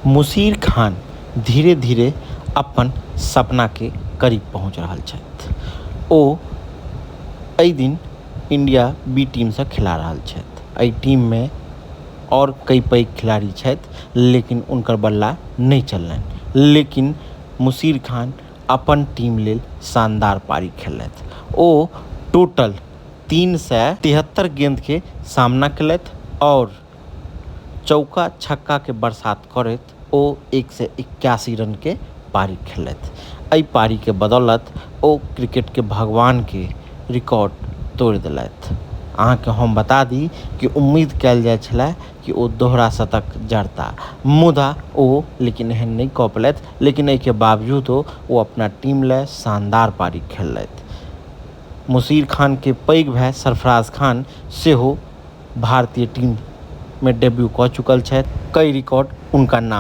मुशीर खान धीरे धीरे अपन सपना के करीब पहुँच रहल छथि। ओ एहि दिन इंडिया बी टीम से खेला रहल छथि। एहि टीम में और कई पैघ खिलाड़ी छथि, लेकिन उनकर बल्ला नहीं चललनि। लेकिन मुशीर खान अपन टीम लेल शानदार पारी खेललथि। ओ टोटल 373 गेंद के सामना केलथि और चौका छक्का के बरसात करैत ओ 181 रन के पारी खेलथि। एहि पारी के बदौलत ओ क्रिकेट के भगवान के रिकॉर्ड तोड़ि देलथि। अहाँके हम बता दी कि उम्मीद कयल जाइ छलै कि ओ दोहरा शतक जड़ता, मुदा ओ लेकिन एहन नहीं कऽ पेलथि। लेकिन एहिके बावजूद ओ अपना टीम लेल शानदार पारी खेललथि। मुशीर खान के पैघ भाई सरफराज खान सेहो भारतीय टीम में डेब्यू कऽ चुकल छथि। कई रिकॉर्ड उनका नाम